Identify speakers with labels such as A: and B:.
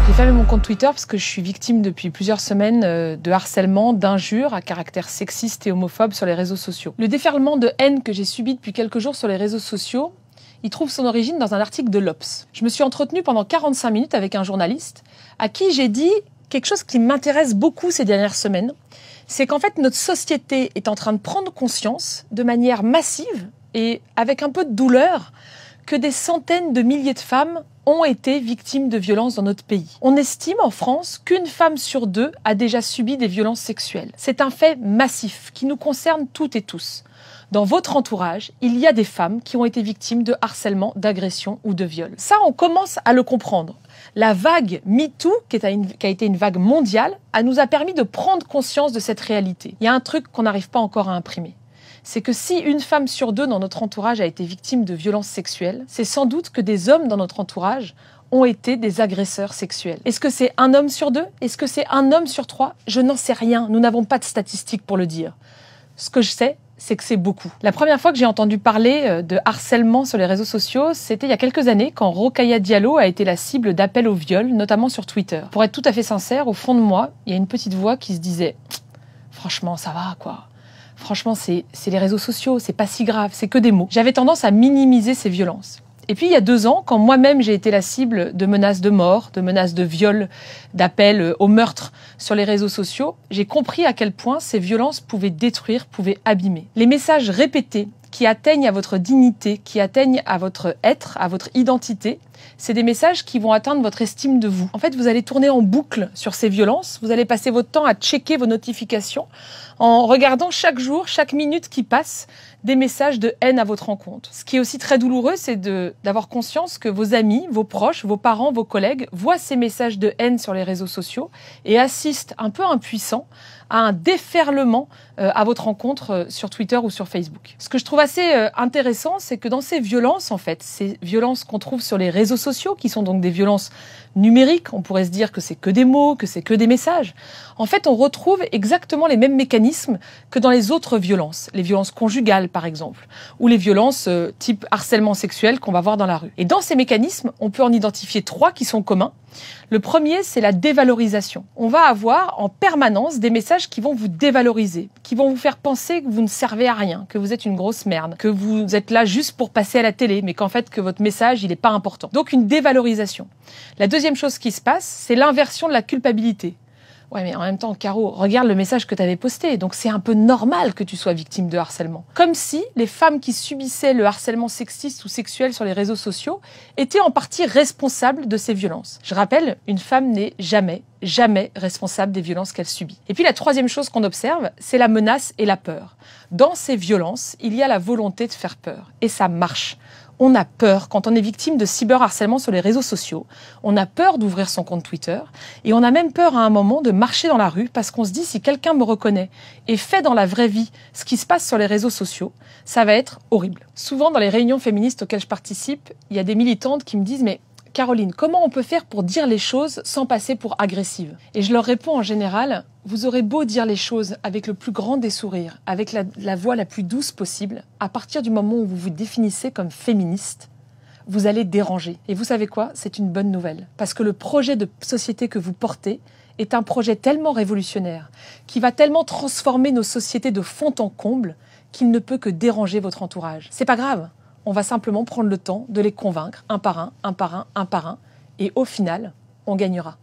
A: J'ai fermé mon compte Twitter parce que je suis victime depuis plusieurs semaines de harcèlement, d'injures à caractère sexiste et homophobe sur les réseaux sociaux. Le déferlement de haine que j'ai subi depuis quelques jours sur les réseaux sociaux, il trouve son origine dans un article de l'Obs. Je me suis entretenue pendant 45 minutes avec un journaliste à qui j'ai dit quelque chose qui m'intéresse beaucoup ces dernières semaines. C'est qu'en fait, notre société est en train de prendre conscience de manière massive et avec un peu de douleur que des centaines de milliers de femmes ont été victimes de violences dans notre pays. On estime en France qu'une femme sur deux a déjà subi des violences sexuelles. C'est un fait massif qui nous concerne toutes et tous. Dans votre entourage, il y a des femmes qui ont été victimes de harcèlement, d'agression ou de viol. Ça, on commence à le comprendre. La vague MeToo, qui a été une vague mondiale, nous a permis de prendre conscience de cette réalité. Il y a un truc qu'on n'arrive pas encore à imprimer. C'est que si une femme sur deux dans notre entourage a été victime de violences sexuelles, c'est sans doute que des hommes dans notre entourage ont été des agresseurs sexuels. Est-ce que c'est un homme sur deux? Est-ce que c'est un homme sur trois? Je n'en sais rien. Nous n'avons pas de statistiques pour le dire. Ce que je sais, c'est que c'est beaucoup. La première fois que j'ai entendu parler de harcèlement sur les réseaux sociaux, c'était il y a quelques années quand Rokhaya Diallo a été la cible d'appels au viol, notamment sur Twitter. Pour être tout à fait sincère, au fond de moi, il y a une petite voix qui se disait « Franchement, ça va, quoi. Franchement, c'est les réseaux sociaux, c'est pas si grave, c'est que des mots. » J'avais tendance à minimiser ces violences. Et puis, il y a 2 ans, quand moi-même j'ai été la cible de menaces de mort, de menaces de viol, d'appels au meurtre sur les réseaux sociaux, j'ai compris à quel point ces violences pouvaient détruire, pouvaient abîmer. Les messages répétés qui atteignent à votre dignité, qui atteignent à votre être, à votre identité, c'est des messages qui vont atteindre votre estime de vous. En fait, vous allez tourner en boucle sur ces violences, vous allez passer votre temps à checker vos notifications en regardant chaque jour, chaque minute qui passe, des messages de haine à votre encontre. Ce qui est aussi très douloureux, c'est d'avoir conscience que vos amis, vos proches, vos parents, vos collègues voient ces messages de haine sur les réseaux sociaux et assistent un peu impuissants à un déferlement à votre encontre sur Twitter ou sur Facebook. Ce que je trouve assez intéressant, c'est que dans ces violences, en fait, ces violences qu'on trouve sur les réseaux sociaux, qui sont donc des violences numériques, on pourrait se dire que c'est que des mots, que c'est que des messages. En fait, on retrouve exactement les mêmes mécanismes que dans les autres violences. Les violences conjugales, par exemple, ou les violences type harcèlement sexuel qu'on va voir dans la rue. Et dans ces mécanismes, on peut en identifier 3 qui sont communs. Le premier, c'est la dévalorisation. On va avoir en permanence des messages qui vont vous dévaloriser, qui vont vous faire penser que vous ne servez à rien, que vous êtes une grosse merde, que vous êtes là juste pour passer à la télé, mais qu'en fait, que votre message, il n'est pas important. Donc, une dévalorisation. La deuxième chose qui se passe, c'est l'inversion de la culpabilité. Ouais, mais en même temps, Caro, regarde le message que tu avais posté. Donc, c'est un peu normal que tu sois victime de harcèlement. Comme si les femmes qui subissaient le harcèlement sexiste ou sexuel sur les réseaux sociaux étaient en partie responsables de ces violences. Je rappelle, une femme n'est jamais responsable des violences qu'elle subit. Et puis, la troisième chose qu'on observe, c'est la menace et la peur. Dans ces violences, il y a la volonté de faire peur. Et ça marche. On a peur quand on est victime de cyberharcèlement sur les réseaux sociaux. On a peur d'ouvrir son compte Twitter et on a même peur à un moment de marcher dans la rue parce qu'on se dit si quelqu'un me reconnaît et fait dans la vraie vie ce qui se passe sur les réseaux sociaux, ça va être horrible. Souvent dans les réunions féministes auxquelles je participe, il y a des militantes qui me disent mais Caroline, comment on peut faire pour dire les choses sans passer pour agressive? Et je leur réponds en général, vous aurez beau dire les choses avec le plus grand des sourires, avec la voix la plus douce possible, à partir du moment où vous vous définissez comme féministe, vous allez déranger. Et vous savez quoi? C'est une bonne nouvelle. Parce que le projet de société que vous portez est un projet tellement révolutionnaire, qui va tellement transformer nos sociétés de fond en comble, qu'il ne peut que déranger votre entourage. C'est pas grave. On va simplement prendre le temps de les convaincre un par un, un par un, un par un. Et au final, on gagnera.